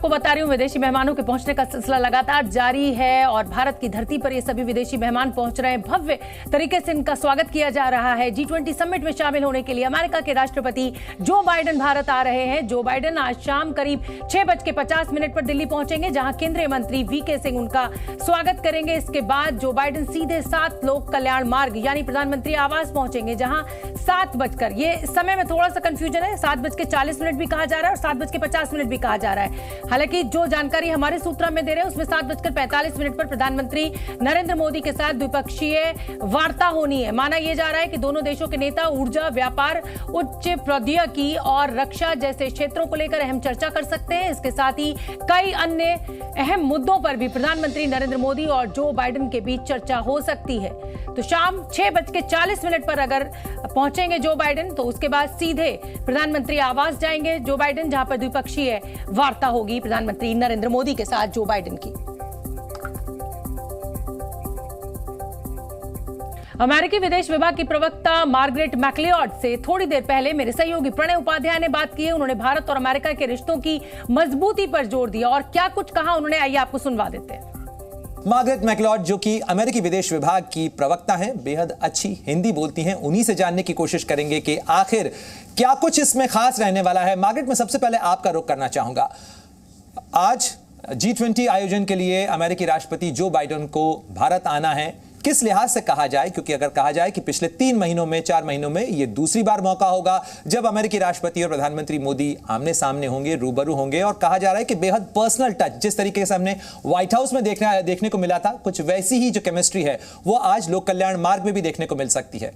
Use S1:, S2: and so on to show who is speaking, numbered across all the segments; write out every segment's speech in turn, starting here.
S1: आपको बता रही हूँ, विदेशी मेहमानों के पहुंचने का सिलसिला लगातार जारी है और भारत की धरती पर ये सभी विदेशी मेहमान पहुंच रहे हैं। भव्य तरीके से इनका स्वागत किया जा रहा है। G20 समिट में शामिल होने के लिए अमेरिका के राष्ट्रपति जो बाइडेन भारत आ रहे हैं। जो बाइडेन आज शाम करीब 6:50 पर दिल्ली पहुंचेंगे, जहां केंद्रीय मंत्री वीके सिंह उनका स्वागत करेंगे। इसके बाद जो बाइडेन सीधे 7 लोक कल्याण मार्ग यानी प्रधानमंत्री आवास पहुंचेंगे, जहां 7 बजकर, ये समय में थोड़ा सा कंफ्यूजन है, 7:40 भी कहा जा रहा है और 7:50 भी कहा जा रहा है। हालांकि जो जानकारी हमारे सूत्रों में दे रहे हैं उसमें 7:45 पर प्रधानमंत्री नरेंद्र मोदी के साथ द्विपक्षीय वार्ता होनी है। माना यह जा रहा है कि दोनों देशों के नेता ऊर्जा, व्यापार, उच्च प्रौद्योगिकी और रक्षा जैसे क्षेत्रों को लेकर अहम चर्चा कर सकते हैं। इसके साथ ही कई अन्य अहम मुद्दों पर भी प्रधानमंत्री नरेंद्र मोदी और जो बाइडेन के बीच चर्चा हो सकती है। तो शाम 6:40 पर अगर पहुंचेंगे जो बाइडेन, तो उसके बाद सीधे प्रधानमंत्री आवास जाएंगे जो बाइडेन, जहां पर द्विपक्षीय वार्ता होगी प्रधानमंत्री नरेंद्र मोदी के साथ जो बाइडेन की। अमेरिकी विदेश विभाग की प्रवक्ता मार्गरेट मैक्लियोड से थोड़ी देर पहले मेरे सहयोगी प्रणय उपाध्याय ने बात की है। उन्होंने भारत और अमेरिका के रिश्तों की मजबूती पर जोर दिया और क्या कुछ कहा उन्होंने, आइए आपको सुनवा देते हैं।
S2: मार्गरेट मैक्लियोड, जो कि अमेरिकी विदेश विभाग की प्रवक्ता हैं, बेहद अच्छी हिंदी बोलती हैं। उन्हीं से जानने की कोशिश करेंगे कि आखिर क्या कुछ इसमें खास रहने वाला है। मार्गरेट, मैं सबसे पहले आपका रुख करना चाहूंगा। आज G20 आयोजन के लिए अमेरिकी राष्ट्रपति जो बाइडेन को भारत आना है, किस लिहाज से कहा जाए, क्योंकि अगर कहा जाए कि पिछले 4 महीनों में यह दूसरी बार मौका होगा जब अमेरिकी राष्ट्रपति और प्रधानमंत्री मोदी आमने सामने होंगे, रूबरू होंगे, और कहा जा रहा है कि बेहद पर्सनल टच, जिस तरीके से हमने व्हाइट हाउस में देखने को मिला था, कुछ वैसी ही जो केमिस्ट्री है वो आज लोक कल्याण मार्ग में भी देखने को मिल सकती है।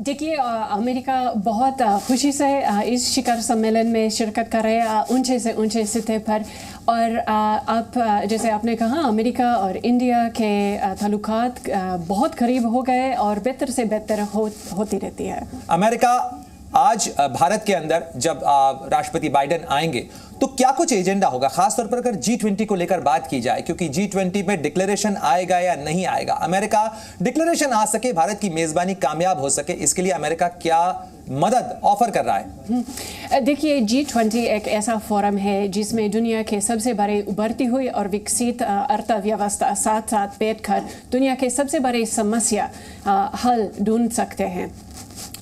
S3: देखिए, अमेरिका बहुत खुशी से इस शिखर सम्मेलन में शिरकत कर रहे हैं, ऊंचे से ऊंचे सतह पर। और आप जैसे आपने कहा, अमेरिका और इंडिया के ताल्लुकात बहुत करीब हो गए और बेहतर से बेहतर होती रहती है।
S2: अमेरिका आज भारत के अंदर जब राष्ट्रपति बाइडेन आएंगे तो क्या कुछ एजेंडा होगा, खासतौर पर अगर G20 को लेकर बात की जाए, क्योंकि G20 में डिक्लेरेशन आएगा या नहीं आएगा, अमेरिका डिक्लेरेशन आ सके, भारत की मेजबानी कामयाब हो सके, इसके लिए अमेरिका क्या मदद ऑफर कर रहा है?
S3: देखिए, G20 एक ऐसा फोरम है जिसमें दुनिया के सबसे बड़े उभरती हुई और विकसित अर्थव्यवस्था साथ साथ बैठकर दुनिया के सबसे बड़ी समस्या हल ढूंढ सकते हैं।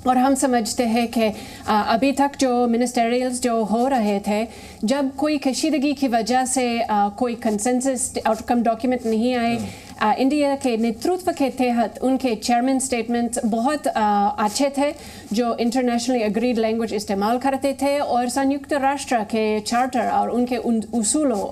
S3: और हम समझते हैं कि अभी तक जो मिनिस्टरियल्स जो हो रहे थे, जब कोई कशीदगी की वजह से कोई कंसेंसस आउटकम डॉक्यूमेंट नहीं आए, इंडिया के नेतृत्व के तहत उनके चेयरमैन स्टेटमेंट बहुत अच्छे थे, जो इंटरनेशनली अग्रीड लैंग्वेज इस्तेमाल करते थे और संयुक्त राष्ट्र के चार्टर और उनके उसूलों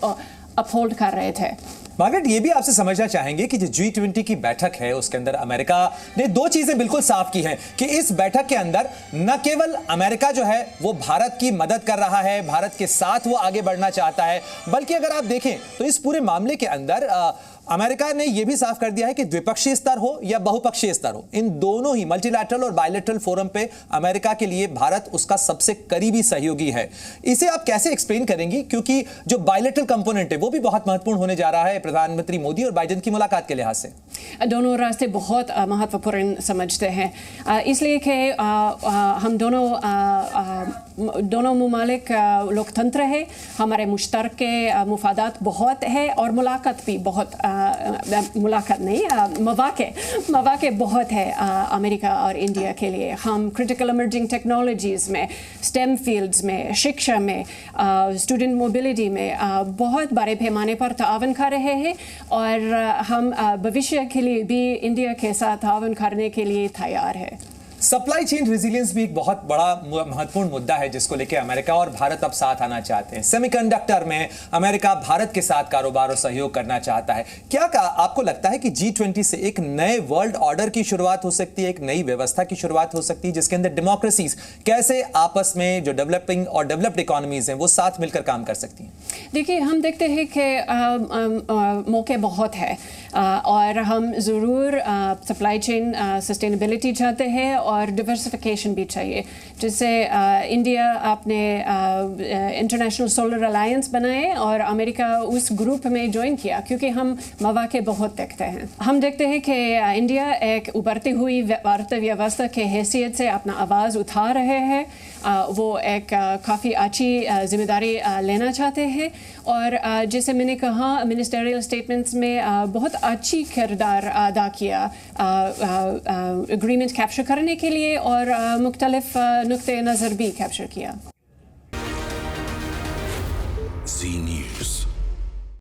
S3: अपहोल्ड कर रहे थे।
S2: मार्गरेट, ये भी आपसे समझना चाहेंगे कि जो G20 की बैठक है उसके अंदर अमेरिका ने 2 चीजें बिल्कुल साफ की हैं कि इस बैठक के अंदर न केवल अमेरिका जो है वो भारत की मदद कर रहा है, भारत के साथ वो आगे बढ़ना चाहता है, बल्कि अगर आप देखें तो इस पूरे मामले के अंदर अमेरिका ने यह भी साफ कर दिया है कि द्विपक्षीय स्तर हो या बहुपक्षीय स्तर हो, इन दोनों ही मल्टीलैटरल और बायलैटरल फोरम पे अमेरिका के लिए भारत उसका सबसे करीबी सहयोगी है। इसे आप कैसे एक्सप्लेन करेंगी, क्योंकि जो बायलैटरल कंपोनेंट है वो भी बहुत महत्वपूर्ण होने जा रहा है प्रधानमंत्री मोदी और बाइडेन की मुलाकात के लिहाज से?
S3: दोनों रास्ते बहुत महत्वपूर्ण समझते हैं, इसलिए कि हम दोनों ममालिक लोकतंत्र है, हमारे मुश्तरके मुफादात बहुत है और मुलाकात भी बहुत मौके बहुत है अमेरिका और इंडिया के लिए। हम क्रिटिकल इमर्जिंग टेक्नोलॉजीज़ में, स्टेम फील्ड्स में, शिक्षा में, स्टूडेंट मोबिलिटी में बहुत बड़े पैमाने पर ताउन कर रहे हैं और हम भविष्य के लिए भी इंडिया के साथ ताउन करने के लिए तैयार है।
S2: सप्लाई चेन रेजिलियंस भी एक बहुत बड़ा महत्वपूर्ण मुद्दा है जिसको लेकर अमेरिका और भारत अब साथ आना चाहते हैं। सेमीकंडक्टर में अमेरिका भारत के साथ कारोबार और सहयोग करना चाहता है। क्या आपको लगता है कि G20 से एक नए वर्ल्ड ऑर्डर की शुरुआत हो सकती है, एक नई व्यवस्था की शुरुआत हो सकती है जिसके अंदर डेमोक्रेसीज कैसे आपस में, जो डेवलपिंग और डेवलप्ड इकोनॉमीज हैं, वो साथ मिलकर काम कर सकती हैं?
S3: देखिए, हम देखते हैं कि मौके बहुत है और हम ज़रूर सप्लाई चेन सस्टेनेबिलिटी चाहते हैं और डिवर्सिफिकेशन भी चाहिए। जैसे इंडिया अपने इंटरनेशनल सोलर अलायंस बनाए और अमेरिका उस ग्रुप में ज्वाइन किया, क्योंकि हम मौके बहुत देखते हैं। हम देखते हैं कि इंडिया एक उभरती हुई अर्थव्यवस्था के हैसियत से अपना आवाज़ उठा रहे हैं वो एक काफ़ी अच्छी जिम्मेदारी लेना चाहते हैं। और जैसे मैंने कहा, मिनिस्टरियल स्टेटमेंट्स में बहुत अच्छी किरदार अदा किया एग्रीमेंट कैप्चर करने के लिए और मुख्तलिफ नुक्ते नज़र भी कैप्चर किया।
S4: Z News.